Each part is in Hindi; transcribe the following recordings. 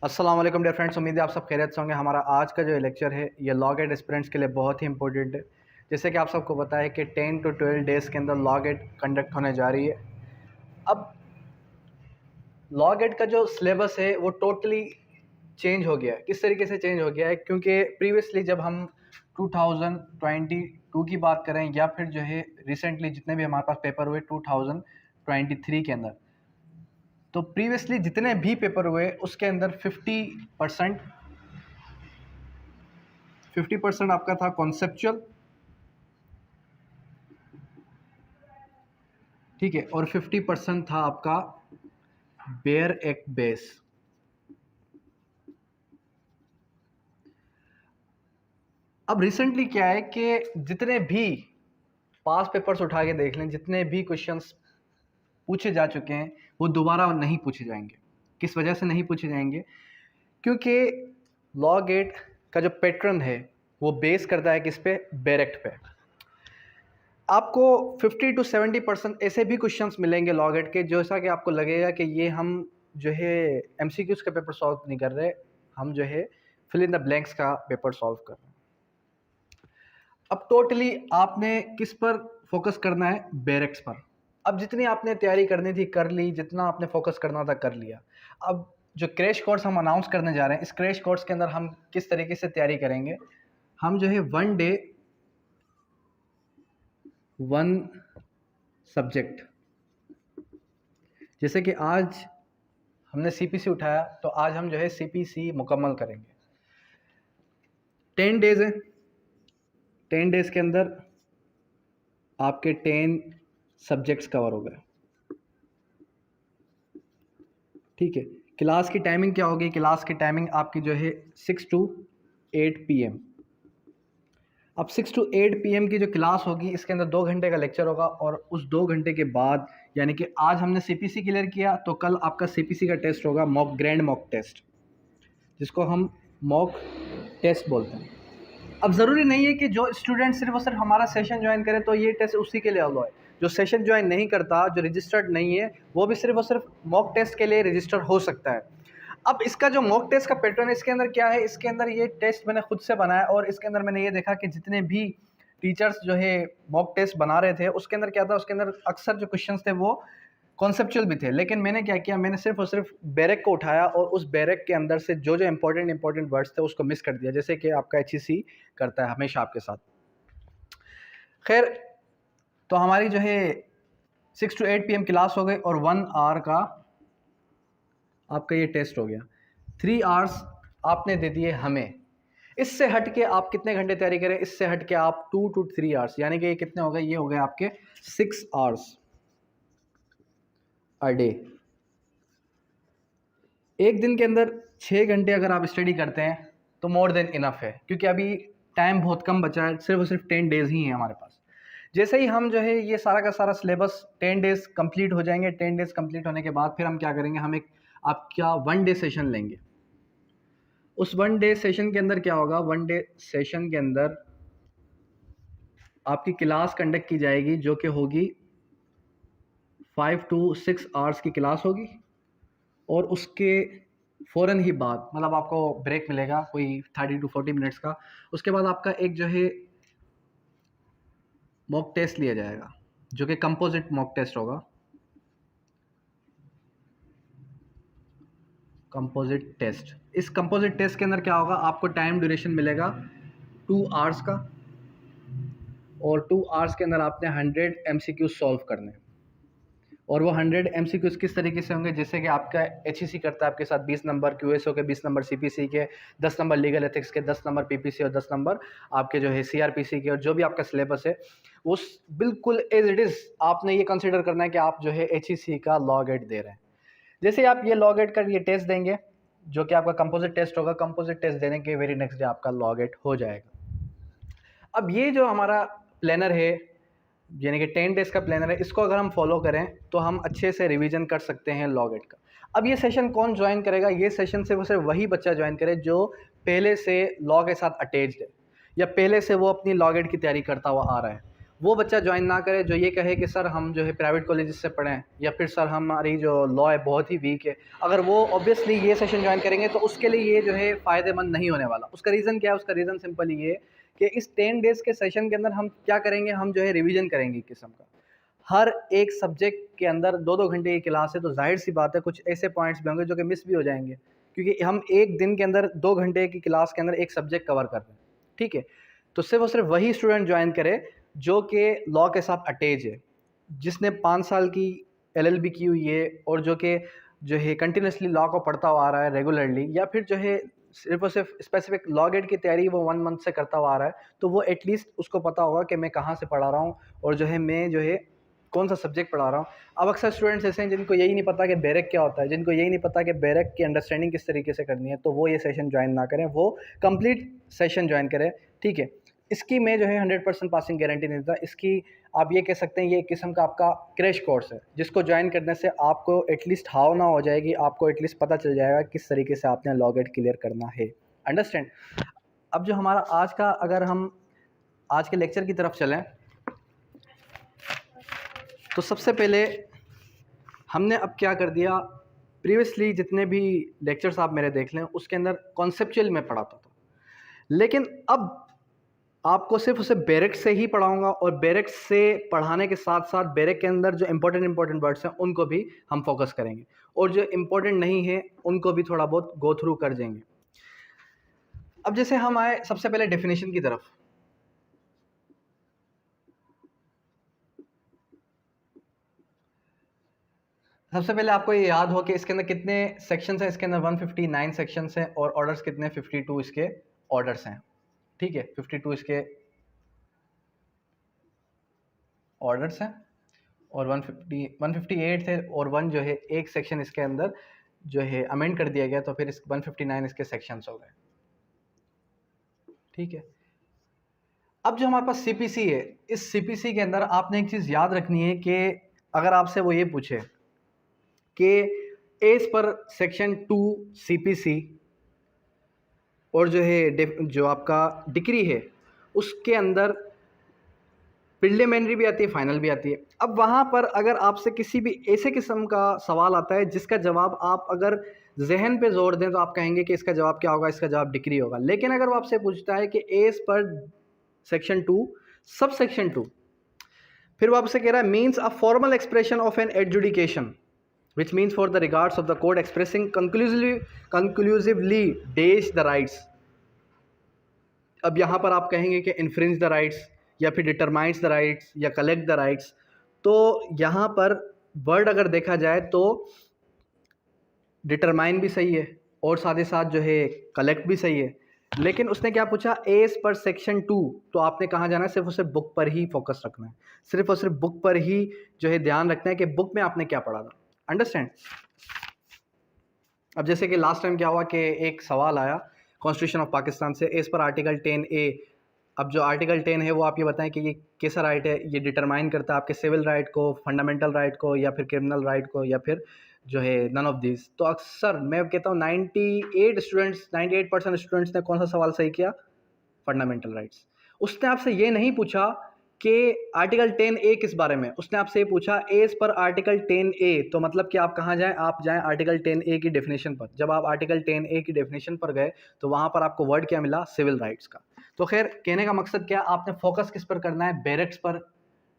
अस्सलाम वालेकुम डियर फ्रेंड्स, उम्मीद है आप सब खैरियत से होंगे। हमारा आज का जो लेक्चर है ये लॉ गेट एस्पिरेंट्स के लिए बहुत ही इंपॉर्टेंट है। जैसे कि आप सबको पता है कि 10 to 12 डेज़ के अंदर लॉ गेट कंडक्ट होने जा रही है। अब लॉ गेट का जो सिलेबस है वो टोटली चेंज हो गया है। किस तरीके से चेंज हो गया है? क्योंकि प्रीवियसली जब हम 2022 की बात करें या फिर जो है रिसेंटली जितने भी हमारे पास पेपर हुए 2023 के अंदर, तो प्रीवियसली जितने भी पेपर हुए उसके अंदर 50% आपका था कॉन्सेप्चुअल, ठीक है, और 50% था आपका बेयर एक बेस। अब रिसेंटली क्या है कि जितने भी पास पेपर्स उठा के देख लें, जितने भी क्वेश्चंस पूछे जा चुके हैं वो दोबारा नहीं पूछे जाएंगे। किस वजह से नहीं पूछे जाएंगे? क्योंकि लॉ गेट का जो पैटर्न है वो बेस करता है किस पे? बेरेक्ट पे। आपको 50 to 70% ऐसे भी क्वेश्चंस मिलेंगे लॉ गेट के, जैसा कि आपको लगेगा कि ये हम जो है एमसीक्यूज का पेपर सॉल्व नहीं कर रहे, हम जो है फिल इन द ब्लैंक्स का पेपर सॉल्व कर रहे हैं। अब टोटली आपने किस पर फोकस करना है? बेरेक्स पर। अब जितनी आपने तैयारी करनी थी कर ली, जितना आपने फोकस करना था कर लिया। अब जो क्रैश कोर्स हम अनाउंस करने जा रहे हैं, इस क्रैश कोर्स के अंदर हम किस तरीके से तैयारी करेंगे? हम जो है 1 डे 1 सब्जेक्ट, जैसे कि आज हमने सीपीसी उठाया तो आज हम जो है सीपीसी मुकम्मल करेंगे। 10 डेज है, 10 डेज के अंदर आपके 10 सब्जेक्ट्स कवर हो गए, ठीक है। क्लास की टाइमिंग क्या होगी? क्लास की टाइमिंग आपकी जो है 6 to 8 PM। अब 6 to 8 PM की जो क्लास होगी इसके अंदर 2 घंटे का लेक्चर होगा, और उस 2 घंटे के बाद यानी कि आज हमने सीपीसी क्लियर किया तो कल आपका सीपीसी का टेस्ट होगा, मॉक ग्रैंड मॉक टेस्ट, जिसको हम मॉक टेस्ट बोलते हैं। अब ज़रूरी नहीं है कि जो स्टूडेंट सिर्फ और सिर्फ हमारा सेशन ज्वाइन करे तो ये टेस्ट उसी के लिए अलाउ है। जो सेशन ज्वाइन नहीं करता, जो रजिस्टर्ड नहीं है, वो भी सिर्फ और सिर्फ मॉक टेस्ट के लिए रजिस्टर हो सकता है। अब इसका जो मॉक टेस्ट का पैटर्न है इसके अंदर क्या है? इसके अंदर ये टेस्ट मैंने खुद से बनाया और इसके अंदर मैंने ये देखा कि जितने भी टीचर्स जो है मॉक टेस्ट बना रहे थे उसके अंदर क्या था, उसके अंदर अक्सर जो क्वेश्चंस थे वो कॉन्सेप्चुअल भी थे। लेकिन मैंने क्या किया, मैंने सिर्फ और सिर्फ बैरक को उठाया और उस बैरक के अंदर से जो जो इंपॉर्टेंट वर्ड्स थे उसको मिस कर दिया, जैसे कि आपका HEC करता है हमेशा आपके साथ। खैर, तो हमारी जो है 6 to 8 PM क्लास हो गई और 1 आवर का आपका ये टेस्ट हो गया। 3 आवर्स आपने दे दिए हमें। इससे हट के आप कितने घंटे तैयारी करें? इससे हट के आप 2 to 3 आवर्स, यानी कि ये कितने हो गए? ये हो गए आपके 6 आवर्स अ डे। एक दिन के अंदर 6 घंटे अगर आप स्टडी करते हैं तो मोर देन इनफ है, क्योंकि अभी टाइम बहुत कम बचा है, सिर्फ और सिर्फ 10 डेज़ ही हैं हमारे पास। जैसे ही हम जो है ये सारा का सारा सिलेबस 10 डेज़ कंप्लीट हो जाएंगे, 10 डेज़ कंप्लीट होने के बाद फिर हम क्या करेंगे, हम एक आपका 1 डे सेशन लेंगे। उस 1 डे सेशन के अंदर क्या होगा? 1 डे सेशन के अंदर आपकी क्लास कंडक्ट की जाएगी जो कि होगी 5 to 6 आवर्स की क्लास होगी, और उसके फ़ौरन ही बाद मतलब आपको ब्रेक मिलेगा कोई 30 to 40 मिनट्स का। उसके बाद आपका एक जो है मॉक टेस्ट लिया जाएगा जो कि कंपोजिट मॉक टेस्ट होगा। कंपोजिट टेस्ट, इस कंपोजिट टेस्ट के अंदर क्या होगा? आपको टाइम ड्यूरेशन मिलेगा 2 आवर्स का, और 2 आवर्स के अंदर आपने 100 MCQ सॉल्व करने हैं। और वो 100 MCQs किस तरीके से होंगे? जैसे कि आपका HEC करता है आपके साथ 20 नंबर, QSO के 20 नंबर, CPC के 10 नंबर, लीगल एथिक्स के 10 नंबर, PPC और 10 नंबर आपके जो है CRPC के, और जो भी आपका सिलेबस है वो बिल्कुल एज इट इज़ आपने ये कंसिडर करना है कि आप जो है HEC का लॉ गेट दे रहे हैं। जैसे ही आप ये लॉ गेट का ये टेस्ट देंगे जो कि आपका कंपोजिट टेस्ट होगा, कंपोजिट टेस्ट देने के वेरी नेक्स्ट डे आपका लॉ गेट हो जाएगा। अब ये जो हमारा प्लानर है यानी कि 10 डेज़ का प्लानर है, इसको अगर हम फॉलो करें तो हम अच्छे से रिवीजन कर सकते हैं लॉ गेट का। अब ये सेशन कौन ज्वाइन करेगा? ये सेशन सिर्फ वही बच्चा ज्वाइन करे जो पहले से लॉ के साथ अटैच्ड है या पहले से वो अपनी लॉ गेट की तैयारी करता हुआ आ रहा है। वो बच्चा ज्वाइन ना करे जो ये कहे कि सर हम जो है प्राइवेट कॉलेज से पढ़ें, या फिर सर हमारी जो लॉ है बहुत ही वीक है। अगर वो ऑब्वियसली ये सेशन ज्वाइन करेंगे तो उसके लिए ये जो है फ़ायदेमंद नहीं होने वाला। उसका रीज़न क्या है? उसका रीज़न सिंपल ये है कि इस 10 डेज़ के सेशन के अंदर हम क्या करेंगे, हम जो है रिवीजन करेंगे एक किस्म का। हर एक सब्जेक्ट के अंदर 2-2 घंटे की क्लास है, तो ज़ाहिर-सी बात है कुछ ऐसे पॉइंट्स भी होंगे जो कि मिस भी हो जाएँगे, क्योंकि हम एक दिन के अंदर 2 घंटे की क्लास के अंदर एक सब्जेक्ट कवर कर रहे हैं, ठीक है? तो सिर्फ़ और सिर्फ वही स्टूडेंट ज्वाइन करे जो कि लॉ के साथ अटैच है, जिसने 5 साल की एलएलबी की हुई है और जो है कंटिन्यूअसली लॉ को पढ़ता हुआ आ रहा है रेगुलरली, या फिर जो है सिर्फ़ और सिर्फ स्पेसिफिक लॉ गेट की तैयारी वो 1 मंथ से करता हुआ आ रहा है, तो वो एटलीस्ट उसको पता होगा कि मैं कहाँ से पढ़ा रहा हूँ और जो है मैं जो है कौन सा सब्जेक्ट पढ़ा रहा हूँ। अब अक्सर स्टूडेंट्स ऐसे हैं जिनको यही नहीं पता कि बैरक क्या होता है, जिनको यही नहीं पता कि बैरक की अंडरस्टैंडिंग किस तरीके से करनी है, तो वो ये सेशन ज्वाइन ना करें, वो कंप्लीट सेशन ज्वाइन करें, ठीक है? इसकी मैं जो है 100% पासिंग गारंटी नहीं देता। इसकी आप ये कह सकते हैं ये एक किस्म का आपका क्रैश कोर्स है, जिसको ज्वाइन करने से आपको एटलीस्ट हाव ना हो जाएगी, आपको एटलीस्ट पता चल जाएगा किस तरीके से आपने लॉ गेट क्लियर करना है। अंडरस्टैंड? अब जो हमारा आज का, अगर हम आज के लेक्चर की तरफ चलें, तो सबसे पहले हमने अब क्या कर दिया, प्रीवियसली जितने भी लेक्चर्स आप मेरे देख लें उसके अंदर कॉन्सेप्चुअल में पढ़ाता था, लेकिन अब आपको सिर्फ उसे बैरक से ही पढ़ाऊंगा, और बैरक से पढ़ाने के साथ साथ बैरक के अंदर जो इंपॉर्टेंट वर्ड्स हैं उनको भी हम फोकस करेंगे, और जो इम्पोर्टेंट नहीं है उनको भी थोड़ा बहुत गो थ्रू कर देंगे। अब जैसे हम आए सबसे पहले डेफिनेशन की तरफ, सबसे पहले आपको ये याद हो कि इसके अंदर कितने सेक्शंस हैं। इसके अंदर 159 सेक्शंस हैं और ऑर्डर्स कितने, 52 इसके ऑर्डर्स हैं, ठीक है? 52 इसके ऑर्डर्स हैं, और 158 थे, और 1 जो है एक सेक्शन इसके अंदर जो है अमेंड कर दिया गया, तो फिर इस 159 इसके सेक्शंस हो गए, ठीक है? अब जो हमारे पास सीपीसी है, इस सीपीसी के अंदर आपने एक चीज़ याद रखनी है कि अगर आपसे वो ये पूछे कि एज पर सेक्शन 2 सीपीसी और जो है जो आपका डिक्री है उसके अंदर प्रिलिमिनरी भी आती है, फाइनल भी आती है। अब वहाँ पर अगर आपसे किसी भी ऐसे किस्म का सवाल आता है जिसका जवाब आप अगर जहन पे जोर दें तो आप कहेंगे कि इसका जवाब क्या होगा, इसका जवाब डिक्री होगा। लेकिन अगर वो आपसे पूछता है कि as per section 2 sub section 2, फिर वो आपसे कह रहा है means a formal expression of an adjudication which means for the regards of the court expressing conclusively dash the rights। अब यहाँ पर आप कहेंगे कि infringe the rights या फिर determines the rights या collect the rights, तो यहाँ पर वर्ड अगर देखा जाए तो डिटरमाइन भी सही है और साथ ही साथ जो है कलेक्ट भी सही है। लेकिन उसने क्या पूछा, एज पर सेक्शन 2, तो आपने कहाँ जाना है, सिर्फ और सिर्फ बुक पर ही फोकस रखना है, सिर्फ और सिर्फ बुक पर ही जो है ध्यान रखना है कि बुक में आपने क्या पढ़ा था। अंडरस्टैंड? अब जैसे कि लास्ट टाइम क्या हुआ कि एक सवाल आया कॉन्स्टिट्यूशन ऑफ पाकिस्तान से, एज पर आर्टिकल 10A। अब जो आर्टिकल 10 है वो आप ये बताएं कि ये कैसा राइट है, ये डिटरमाइन करता है आपके सिविल राइट को, फंडामेंटल राइट को, या फिर क्रिमिनल राइट को, या फिर जो है नन ऑफ दिस। तो अक्सर मैं कहता हूँ 98% स्टूडेंट्स ने कौन सा सवाल सही किया, फंडामेंटल राइट्स। उसने आपसे ये नहीं पूछा कि आर्टिकल 10A किस बारे में, उसने आपसे ये पूछा एज पर आर्टिकल 10A, तो मतलब कि आप कहाँ जाएं, आप जाएं आर्टिकल 10A की डेफिनेशन पर। जब आप आर्टिकल 10A की डेफिनेशन पर गए तो वहाँ पर आपको वर्ड क्या मिला, सिविल राइट्स का। तो खैर कहने का मकसद क्या, आपने फोकस किस पर करना है, बैरक्स पर,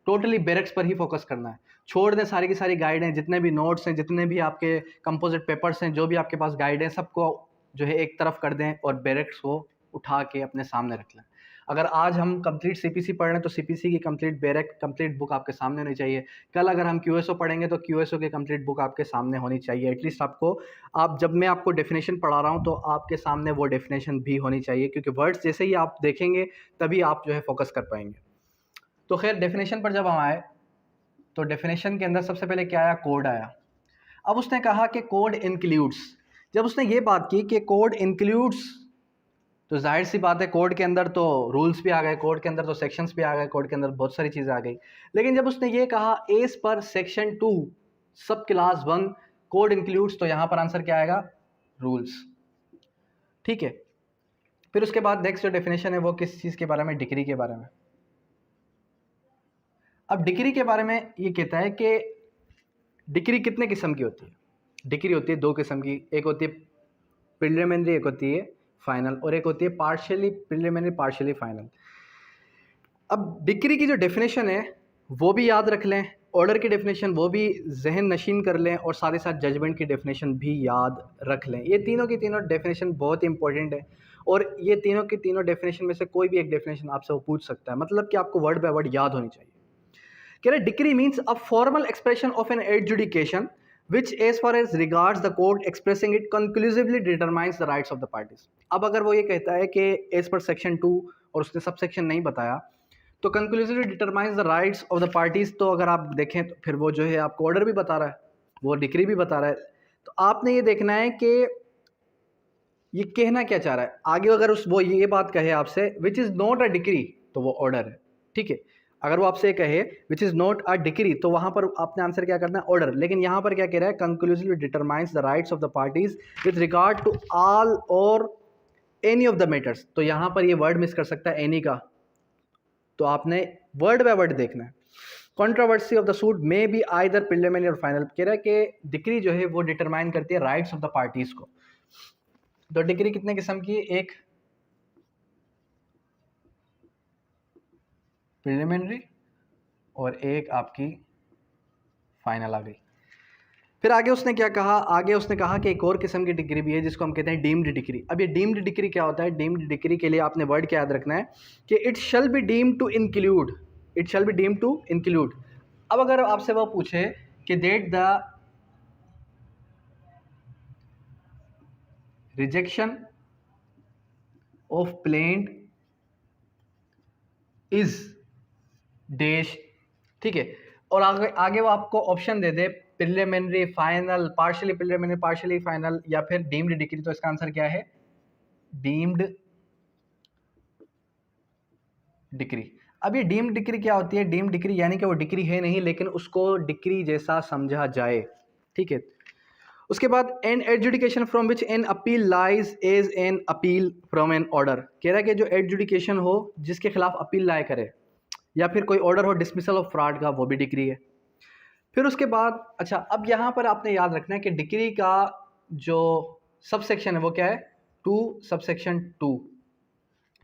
टोटली बैरक्स पर ही फोकस करना है। छोड़ दें सारी की सारी गाइड हैं, जितने भी नोट्स हैं, जितने भी आपके कंपोजिट पेपर्स हैं, जो भी आपके पास गाइड हैं, सबको जो है एक तरफ कर दें और बैरक्स को उठा के अपने सामने रख लें। अगर आज हम कंप्लीट सीपीसी पढ़ रहे हैं तो सीपीसी की कंप्लीट बैरक कंप्लीट बुक आपके सामने होनी चाहिए। कल अगर हम क्यूएसओ पढ़ेंगे तो क्यूएसओ की कंप्लीट बुक आपके सामने होनी चाहिए। एटलीस्ट आपको, आप जब मैं आपको डेफिनेशन पढ़ा रहा हूँ तो आपके सामने वो डेफिनेशन भी होनी चाहिए, क्योंकि वर्ड्स जैसे ही आप देखेंगे तभी आप जो है फोकस कर पाएंगे। तो खैर डेफिनेशन पर जब हम आए तो डेफिनेशन के अंदर सबसे पहले क्या आया, कोड आया। अब उसने कहा कि कोड इंक्लूड्स, जब उसने ये बात की कि कोड इंक्लूड्स, तो जाहिर सी बात है कोड के अंदर तो रूल्स भी आ गए, कोड के अंदर तो सेक्शंस भी आ गए, कोड के अंदर बहुत सारी चीज़ें आ गई। लेकिन जब उसने ये कहा एज पर सेक्शन 2 सब क्लास 1 कोड इंक्लूड्स, तो यहाँ पर आंसर क्या आएगा, रूल्स, ठीक है। फिर उसके बाद नेक्स्ट जो डेफिनेशन है वो किस चीज़ के बारे में, डिग्री के बारे में। अब डिक्री के बारे में ये कहता है कि डिक्री कितने किस्म की होती है। डिक्री होती है दो किस्म की, एक होती है प्रिलिमिनरी, एक होती है फाइनल, और एक होती है पार्शियली प्रिलिमिनरी पार्शियली फाइनल। अब डिक्री की जो डेफिनेशन है वो भी याद रख लें, ऑर्डर की डेफिनेशन वो भी जहन नशीन कर लें, और साथ ही साथ जजमेंट की डेफिनेशन भी याद रख लें। ये तीनों की तीनों डेफिनेशन बहुत ही इंपॉर्टेंट है, और ये तीनों की तीनों डेफिनेशन में से कोई भी एक डेफिनेशन आपसे वो पूछ सकता है, मतलब कि आपको वर्ड बाय वर्ड याद होनी चाहिए। कह रहे decree means a formal expression of an adjudication which as far as regards the court expressing it conclusively determines the rights of the parties। अब अगर वो ये कहता है कि एज पर सेक्शन 2 और उसने सब सेक्शन नहीं बताया तो conclusively determines the rights of the parties, तो अगर आप देखें तो फिर वो जो है आपको ऑर्डर भी बता रहा है, वो डिक्री भी बता रहा है। तो आपने ये देखना है कि ये कहना क्या चाह रहा है आगे। अगर उस वो ये बात कहे आपसे which is not a decree तो वो ऑर्डर है, ठीक है। अगर वो आपसे कहे which is not a decree तो वहाँ पर आपने आंसर क्या करना है, ऑर्डर। लेकिन यहाँ पर क्या कह रहा है, conclusively determines the rights of the parties with regard to all और एनी ऑफ द मैटर्स। तो यहाँ पर ये वर्ड मिस कर सकता है एनी का, तो आपने वर्ड बाय वर्ड देखना है। Controversy of the suit may be either preliminary और फाइनल। कह रहा है कि डिक्री जो है वो डिटरमाइन करती है राइट्स ऑफ द पार्टीज को। तो डिक्री कितने किस्म की, एक प्रिलिमिनरी और एक आपकी फाइनल आ गई। फिर आगे उसने क्या कहा, आगे उसने कहा कि एक और किस्म की डिग्री भी है जिसको हम कहते हैं डीम्ड डिग्री। अब ये डीम्ड डिग्री क्या होता है, डीम्ड डिग्री के लिए आपने वर्ड क्या याद रखना है कि it shall be deemed to include, it shall be deemed to include. अब अगर आपसे वो पूछे कि date the rejection of plaint is dash, ठीक है, और आगे आगे वो आपको ऑप्शन दे दे preliminary, final, partially preliminary, partially final, या फिर डीम्ड डिग्री, तो इसका आंसर क्या है, डीम्ड डिग्री। अब ये डीम्ड डिग्री क्या होती है, डीम्ड डिग्री यानी कि वो डिग्री है नहीं लेकिन उसको डिग्री जैसा समझा जाए, ठीक है। उसके बाद an adjudication from which an appeal lies as an appeal from an order. कह रहा है कि जो एडजुडिकेशन हो जिसके खिलाफ अपील लाए करे, या फिर कोई ऑर्डर हो डिसमिसल ऑफ फ्रॉड का, वो भी डिग्री है। फिर उसके बाद अच्छा, अब यहाँ पर आपने याद रखना है कि डिग्री का जो सब सेक्शन है वो क्या है, 2 सबसेक्शन 2।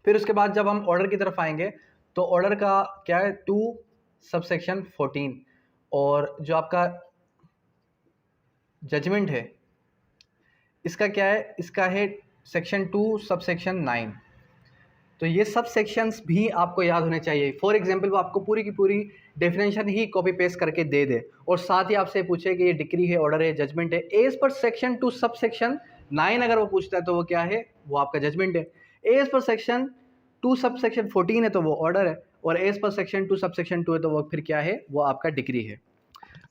फिर उसके बाद जब हम ऑर्डर की तरफ आएंगे तो ऑर्डर का क्या है, 2 सबसेक्शन 14, और जो आपका जजमेंट है इसका क्या है, इसका है सेक्शन 2 सबसेक्शन 9। तो ये सब सेक्शंस भी आपको याद होने चाहिए। फॉर एग्जांपल वो आपको पूरी की पूरी डेफिनेशन ही कॉपी पेस्ट करके दे दे, और साथ ही आपसे पूछे कि ये डिक्री है, ऑर्डर है, जजमेंट है। As per section 2 sub section 9 अगर वो पूछता है तो वो क्या है, वो आपका जजमेंट है। As per section 2 sub section 14 है तो वो ऑर्डर है, और as per section 2 sub section 2 है तो वो फिर क्या है, वो आपका डिक्री है।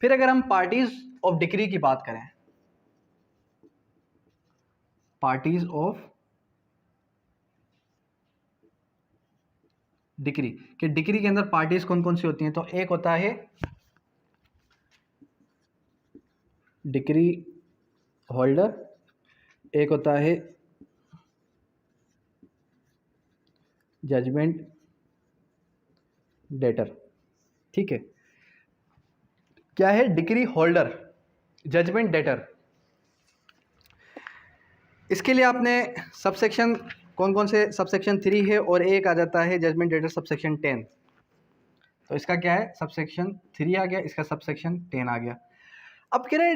फिर अगर हम पार्टीज ऑफ डिक्री की बात करें, पार्टीज ऑफ डिक्री, कि डिक्री के अंदर पार्टीज कौन कौन सी होती हैं, तो एक होता है डिक्री होल्डर, एक होता है जजमेंट डेटर, ठीक है। क्या है, डिक्री होल्डर, जजमेंट डेटर। इसके लिए आपने सबसेक्शन कौन कौन से, सबसेक्शन 3 है, और एक आ जाता है जजमेंट डेटर सबसेक्शन 10। तो इसका क्या है, सबसेक्शन 3 आ गया, इसका सबसेक्शन 10 आ गया। अब कह रहे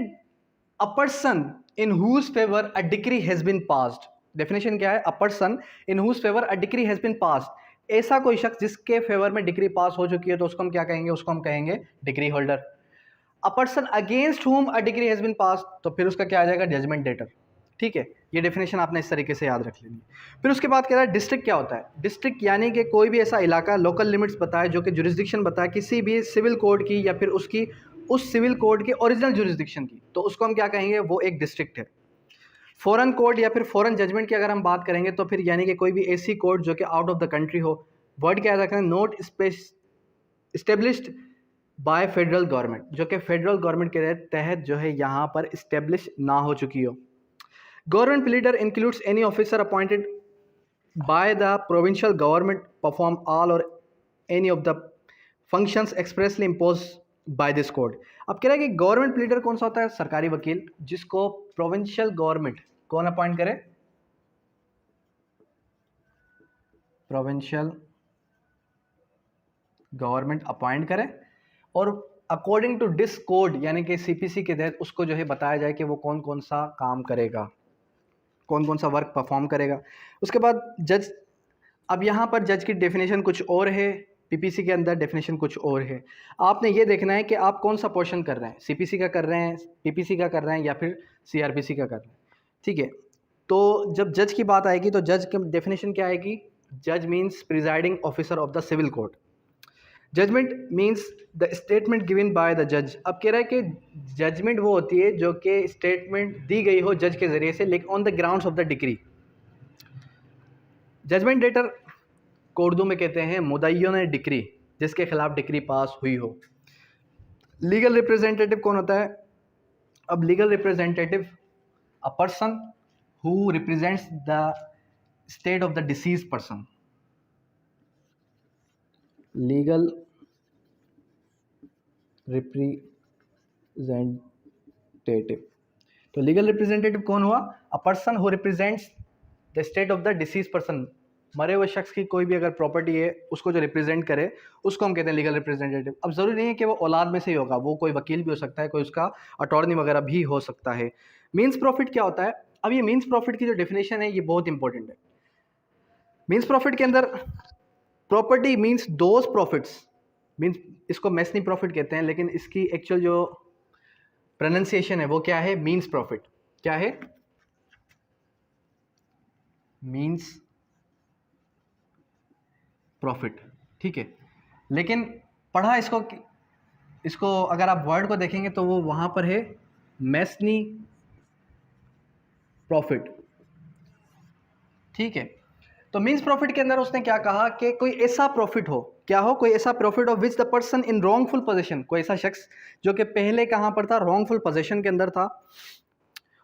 a person in whose favour a decree has been passed. Definition क्या है, a person in whose favour a decree has been passed. ऐसा कोई शख्स जिसके फेवर में डिक्री पास हो चुकी है तो उसको हम क्या कहेंगे, उसको हम कहेंगे decree holder. A person against whom a decree has been passed, तो फिर उसका क्या आ जाएगा, जजमेंट डेटर, ठीक है। ये डेफिनेशन आपने इस तरीके से याद रख लेनी। फिर उसके बाद कह रहा है डिस्ट्रिक्ट क्या होता है, डिस्ट्रिक्ट यानी कि कोई भी ऐसा इलाका, लोकल लिमिट्स बताए जो कि जुरिस्डिक्शन बताए किसी भी सिविल कोड की, या फिर उसकी उस सिविल कोड के ओरिजिनल जुरिस्डिक्शन की, तो उसको हम क्या कहेंगे, वो एक डिस्ट्रिक्ट है। फॉरेन कोड या फिर फॉरेन जजमेंट की अगर हम बात करेंगे तो फिर यानी कि कोई भी ऐसी कोड जो कि आउट ऑफ द कंट्री हो। वर्ड क्या याद रखना है, not established bye federal government, जो कि फेडरल गवर्नमेंट के तहत जो है यहाँ पर इस्टेब्लिश ना हो चुकी हो। Government leader includes any officer appointed by the provincial government perform all or any of the functions expressly impose by this code. अब कह रहा है कि गवर्नमेंट प्लीडर कौन सा होता है? सरकारी वकील, जिसको प्रोविंशियल गवर्नमेंट कौन अपॉइंट करे? प्रोविंशियल गवर्नमेंट अपॉइंट करे, और अकॉर्डिंग टू दिस कोड यानी कि सीपीसी के तहत उसको जो है बताया जाए कि वो कौन कौन सा काम करेगा, कौन कौन सा वर्क परफॉर्म करेगा। उसके बाद जज, अब यहाँ पर जज की डेफिनेशन कुछ और है, पीपीसी के अंदर डेफिनेशन कुछ और है। आपने ये देखना है कि आप कौन सा पोर्शन कर रहे हैं, सीपीसी का कर रहे हैं, पीपीसी का कर रहे हैं, या फिर सीआरपीसी का कर रहे हैं। ठीक है, तो जब जज की बात आएगी तो जज की डेफिनेशन क्या आएगी? जज means presiding officer of the civil court. Judgement means the statement given by the जज। अब कह रहा है कि जजमेंट वो होती है जो कि स्टेटमेंट दी गई हो जज के जरिए से, लेकिन on the grounds of the decree. Judgment debtor को उर्दू में कहते हैं मुद्दईयों डिक्री, जिसके खिलाफ डिक्री पास हुई हो। लीगल रिप्रेजेंटेटिव कौन होता है? अब legal representative a person who represents the state of the disease person. Legal representative, तो लीगल रिप्रेजेंटेटिव कौन हुआ? A person who represents the state of the disease person. मरे हुए शख्स की कोई भी अगर प्रॉपर्टी है उसको जो रिप्रेजेंट करे उसको हम कहते हैं लीगल रिप्रेजेंटेटिव। अब ज़रूरी नहीं है कि वो औलाद में से ही होगा, वो कोई वकील भी हो सकता है, कोई उसका अटॉर्नी वगैरह भी हो सकता है। मीन्स प्रॉफिट क्या होता है? अब ये मीन्स प्रॉफिट की जो डेफिनेशन है ये बहुत इंपॉर्टेंट है। मीन्स प्रॉफिट के अंदर property means those profits, means इसको मैसनी प्रॉफिट कहते हैं, लेकिन इसकी एक्चुअल जो प्रोनाउंसिएशन है वो क्या है? Means profit. क्या है? Means profit. ठीक है, लेकिन पढ़ा इसको अगर आप वर्ड को देखेंगे तो वो वहां पर है मैसनी प्रॉफिट। ठीक है, तो मीन्स प्रॉफिट के अंदर उसने क्या कहा कि कोई ऐसा प्रॉफिट हो, क्या हो? कोई ऐसा प्रॉफिट हो which the person in wrongful position, कोई ऐसा शख्स जो कि पहले कहां पर था? रॉन्गफुल पोजीशन के अंदर था।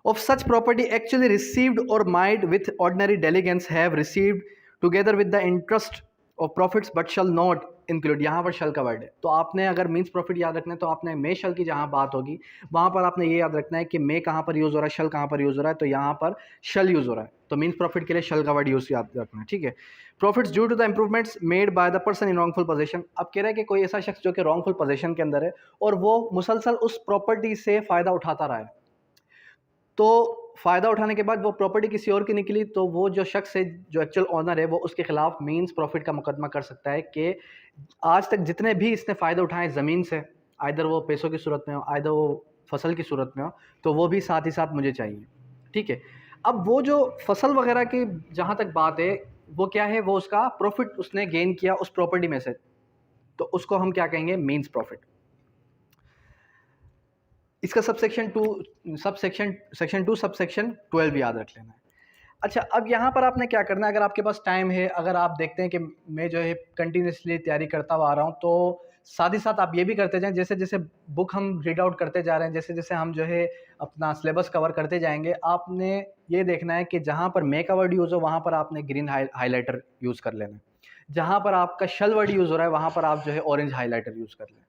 Of such property actually received or might with ordinary diligence have received together with the interest of profits but shall not include. यहाँ पर शल का वर्ड है, तो आपने अगर मीन्स प्रॉफिट याद रखना है तो आपने मे शल की जहाँ बात होगी वहाँ पर आपने ये याद रखना है कि मे कहाँ पर यूज़ हो रहा है, शल कहाँ पर यूज़ हो रहा है, तो यहाँ पर शल यूज़ हो रहा है, तो मीन्स प्रॉफिट के लिए शल का वर्ड यूज़ याद रखना है। ठीक है, profits due to the improvements made by the person in wrongful position. अब कह रहा है कि कोई ऐसा शख्स जो कि रॉन्गफुल पोजीशन के अंदर है और वो मुसलसल उस प्रॉपर्टी से फ़ायदा उठाता रहा है, तो फ़ायदा उठाने के बाद वो प्रॉपर्टी किसी और की निकली, तो वो जो शख्स है, जो एक्चुअल ऑनर है, वो उसके खिलाफ मीन्स प्रॉफिट का मुकदमा कर सकता है कि आज तक जितने भी इसने फ़ायदे उठाए ज़मीन से, आइदर वो पैसों की सूरत में हो, आइदर वो फसल की सूरत में हो, तो वो भी साथ ही साथ मुझे चाहिए। ठीक है, अब वो जो फसल वगैरह की जहाँ तक बात है, वो क्या है? वो उसका प्रॉफिट उसने गेन किया उस प्रॉपर्टी में से, तो उसको हम क्या कहेंगे? Means profit. इसका सेक्शन 2 सबसेक्शन 12 याद रख लेना है। अच्छा, अब यहाँ पर आपने क्या करना है? अगर आपके पास टाइम है, अगर आप देखते हैं कि मैं जो है कंटिन्यूसली तैयारी करता हुआ आ रहा हूँ, तो साथ ही साथ आप ये भी करते जाएं, जैसे जैसे बुक हम रीड आउट करते जा रहे हैं, जैसे जैसे हम जो है अपना सिलेबस कवर करते जाएंगे, आपने ये देखना है कि जहाँ पर मे का वर्ड यूज़ हो वहाँ पर आपने ग्रीन हाईलाइटर यूज़ कर लेना है, जहाँ पर आपका शल वर्ड यूज़ हो रहा है वहाँ पर आप जो है ऑरेंज हाईलाइटर यूज़ कर लें।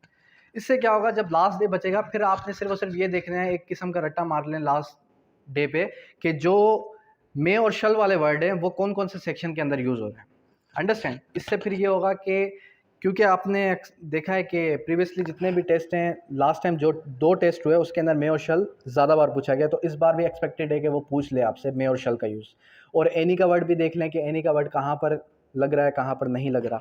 इससे क्या होगा? जब लास्ट डे बचेगा फिर आपने सिर्फ और सिर्फ ये देखना है, एक किस्म का रट्टा मार लें लास्ट डे पे कि जो मे और शल वाले वर्ड हैं वो कौन कौन से सेक्शन के अंदर यूज़ हो रहे हैं। अंडरस्टैंड? इससे फिर ये होगा कि क्योंकि आपने देखा है कि प्रीवियसली जितने भी टेस्ट हैं, लास्ट टाइम जो 2 टेस्ट हुए उसके अंदर मे और शल ज़्यादा बार पूछा गया, तो इस बार भी एक्सपेक्टेड है कि वो पूछ ले आपसे मे और शल का यूज़, और एनी का वर्ड भी देख लें कि एनी का वर्ड कहाँ पर लग रहा है, कहाँ पर नहीं लग रहा।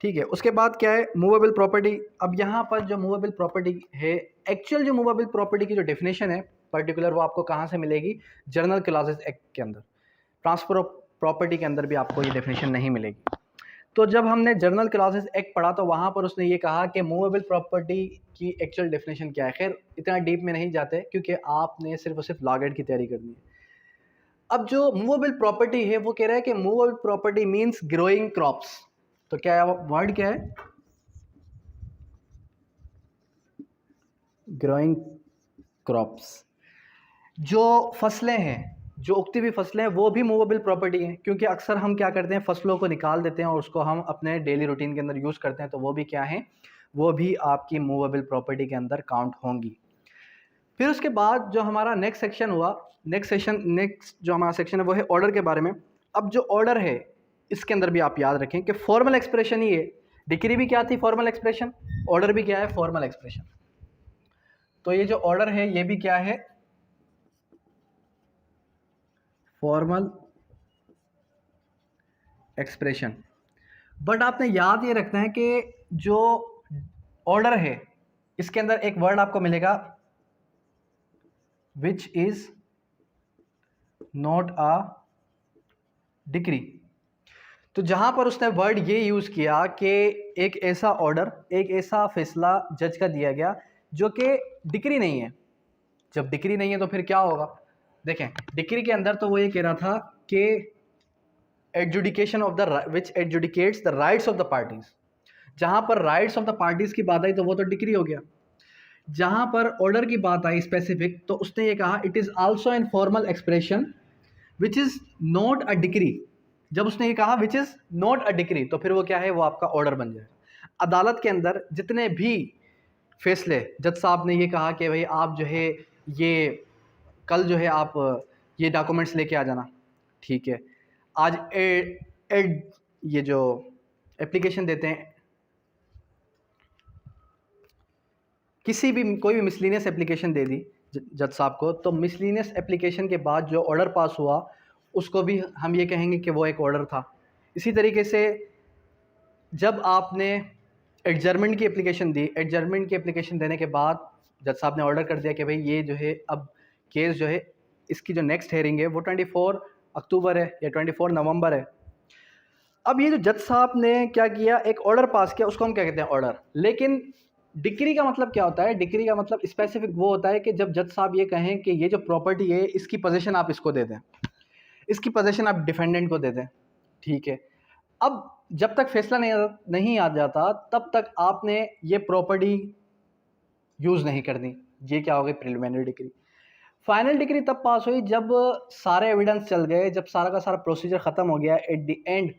ठीक है, उसके बाद क्या है? Movable property. अब यहाँ पर जो मूवेबल प्रॉपर्टी है, एक्चुअल जो मूवेबल प्रॉपर्टी की जो डेफिनेशन है पर्टिकुलर, वो आपको कहाँ से मिलेगी? जनरल क्लॉजेस एक्ट के अंदर। ट्रांसफर ऑफ प्रॉपर्टी के अंदर भी आपको ये डेफिनेशन नहीं मिलेगी। तो जब हमने जनरल क्लॉजेस एक्ट पढ़ा तो वहाँ पर उसने ये कहा कि मूवेबल प्रॉपर्टी की एक्चुअल डेफिनेशन क्या है। खैर इतना डीप में नहीं जाते क्योंकि आपने सिर्फ और सिर्फ लॉ गेट की तैयारी करनी है। अब जो मूवेबल प्रॉपर्टी है वो कह रहा है कि movable property means growing crops. तो क्या है वर्ड? क्या है? Growing crops. जो फसलें हैं जो उगती हुई फसलें हैं वो भी मूवेबल प्रॉपर्टी हैं, क्योंकि अक्सर हम क्या करते हैं, फसलों को निकाल देते हैं और उसको हम अपने डेली रूटीन के अंदर यूज़ करते हैं, तो वो भी क्या है, वो भी आपकी मूवेबल प्रॉपर्टी के अंदर काउंट होंगी। फिर उसके बाद जो हमारा नेक्स्ट सेक्शन हुआ, नेक्स्ट जो हमारा सेक्शन है वो है ऑर्डर के बारे में। अब जो ऑर्डर है इसके अंदर भी आप याद रखें कि फॉर्मल एक्सप्रेशन ही है, डिक्री भी क्या थी, फॉर्मल एक्सप्रेशन, ऑर्डर भी क्या है, फॉर्मल एक्सप्रेशन। तो ये जो ऑर्डर है ये भी क्या है, फॉर्मल एक्सप्रेशन। बट आपने याद ये रखना है कि जो ऑर्डर है इसके अंदर एक वर्ड आपको मिलेगा which is not a decree. तो जहां पर उसने वर्ड ये यूज किया कि एक ऐसा ऑर्डर, एक ऐसा फैसला जज का दिया गया जो कि डिक्री नहीं है। जब डिक्री नहीं है तो फिर क्या होगा, देखें डिक्री के अंदर तो वो ये कह रहा था कि adjudication of the which adjudicates the rights of the parties. जहां पर राइट्स ऑफ द पार्टीज की बात आई तो वो तो डिक्री हो गया। जहां पर ऑर्डर की बात आई स्पेसिफिक, तो उसने ये कहा it is also an formal expression which is not a decree. जब उसने ये कहा which is not a decree, तो फिर वो क्या है, वो आपका ऑर्डर बन जाएगा। अदालत के अंदर जितने भी फैसले, जज साहब ने ये कहा कि भाई आप जो है ये कल जो है आप ये डॉक्यूमेंट्स लेके आ जाना, ठीक है, आज ये जो एप्लीकेशन देते हैं किसी भी, कोई भी मिसलिनियस एप्लीकेशन दे दी जज साहब को, तो मिसलिनियस एप्लीकेशन के बाद जो ऑर्डर पास हुआ उसको भी हम ये कहेंगे कि वो एक ऑर्डर था। इसी तरीके से जब आपने एडजर्मेंट की एप्लीकेशन दी, एडजर्मेंट की एप्लीकेशन देने के बाद जज साहब ने ऑर्डर कर दिया कि भाई ये जो है अब केस जो है इसकी जो नेक्स्ट हेयरिंग है वो 24 अक्टूबर है या 24 नवंबर है। अब ये जो जज साहब ने क्या किया, एक ऑर्डर पास किया, उसको हम क्या कहते हैं, ऑर्डर। लेकिन डिक्री का मतलब क्या होता है, डिक्री का मतलब स्पेसिफिक वो होता है कि जब जज साहब ये कहें कि ये जो प्रॉपर्टी है इसकी पोजीशन आप इसको दे दें, इसकी पोजीशन आप डिफेंडेंट को दे दें, ठीक है। अब जब तक फैसला नहीं आ जाता तब तक आपने ये प्रॉपर्टी यूज़ नहीं करनी। ये क्या हो गई, प्रिलिमिनरी डिक्री। फाइनल डिक्री तब पास हुई जब सारे एविडेंस चल गए, जब सारा का सारा प्रोसीजर ख़त्म हो गया, एट द एंड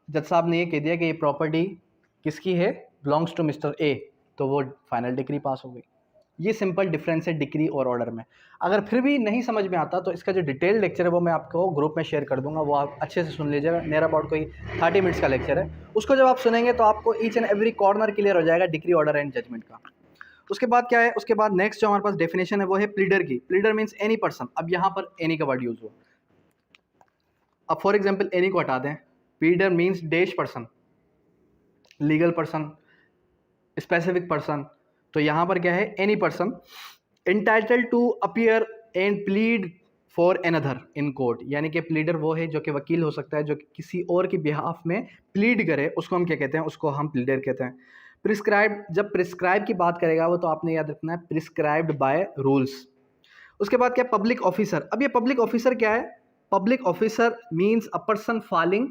जज साहब ने ये कह दिया कि ये प्रॉपर्टी किसकी है, बिलोंग्स टू मिस्टर ए, तो वो फाइनल डिक्री पास हो गई। ये सिंपल डिफरेंस है डिक्री और ऑर्डर में। अगर फिर भी नहीं समझ में आता तो इसका जो डिटेल लेक्चर है वो मैं आपको ग्रुप में शेयर कर दूंगा, वो आप अच्छे से सुन लीजिएगा। नियर अबाउट कोई 30 मिनट्स का लेक्चर है, उसको जब आप सुनेंगे तो आपको each and every corner clear हो जाएगा डिक्री, ऑर्डर एंड जजमेंट का। उसके बाद क्या है, उसके बाद नेक्स्ट जो हमारे पास डेफिनेशन है वो है प्लीडर की। Pleader means any person. अब यहाँ पर एनी का वर्ड यूज हुआ। अब फॉर एग्जाम्पल एनी को हटा दें, pleader means dash person, legal person, specific person. तो यहाँ पर क्या है, any person entitled to appear and plead for another in court. यानी कि प्लीडर वो है जो कि वकील हो सकता है, जो कि किसी और की बिहाफ में प्लीड करे, उसको हम क्या कहते हैं, उसको हम प्लीडर कहते हैं। प्रिस्क्राइब, जब प्रिस्क्राइब की बात करेगा वो तो आपने याद रखना है प्रिस्क्राइब्ड बाय रूल्स। उसके बाद क्या, पब्लिक ऑफिसर। अब ये पब्लिक ऑफिसर क्या है, public officer means a person falling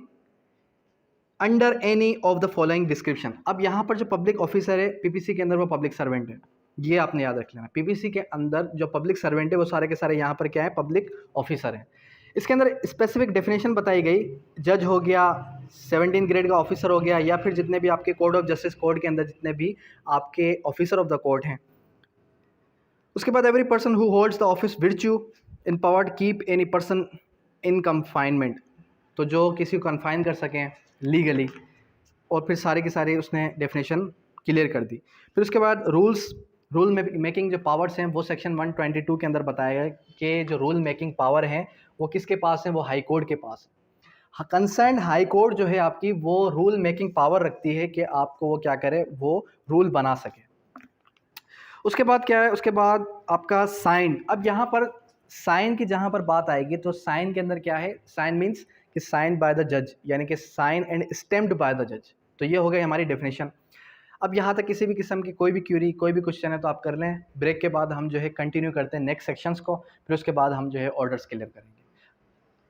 under any of the following description. अब यहाँ पर जो पब्लिक ऑफिसर है पीपीसी के अंदर वो पब्लिक सर्वेंट है, ये आपने याद रख लेना। पीपीसी के अंदर जो पब्लिक सर्वेंट है वो सारे के सारे यहाँ पर क्या है, पब्लिक ऑफिसर है। इसके अंदर स्पेसिफिक डेफिनेशन बताई गई, जज हो गया, 17 ग्रेड का ऑफिसर हो गया, या फिर जितने भी आपके कोड ऑफ जस्टिस कोड के अंदर जितने भी आपके ऑफिसर ऑफ द कोर्ट हैं। उसके बाद every person who holds the office virtue in powered keep any person in confinement. तो जो किसी को कन्फाइन कर सकें लीगली, और फिर सारे की सारी उसने डेफिनेशन क्लियर कर दी। फिर उसके बाद रूल मेकिंग जो पावर्स हैं वो सेक्शन 122 के अंदर बताया गया कि जो रूल मेकिंग पावर है वो किसके पास है, वो हाई कोर्ट के पास है। कंसर्न हाई कोर्ट जो है आपकी, वो रूल मेकिंग पावर रखती है कि आपको वो क्या करे, वो रूल बना सके। उसके बाद क्या है, उसके बाद आपका साइन। अब यहाँ पर साइन की जहाँ पर बात आएगी तो साइन के अंदर क्या है, साइन मीन्स कि साइन बाय द जज, यानी कि sign and stamped by the जज। तो ये हो गई हमारी डेफिनेशन। अब यहाँ तक किसी भी किस्म की कोई भी क्यूरी, कोई भी क्वेश्चन है तो आप कर लें। ब्रेक के बाद हम जो है कंटिन्यू करते हैं नेक्स्ट सेक्शंस को, फिर उसके बाद हम जो है ऑर्डर्स क्लियर करेंगे।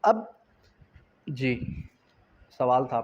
अब जी सवाल था।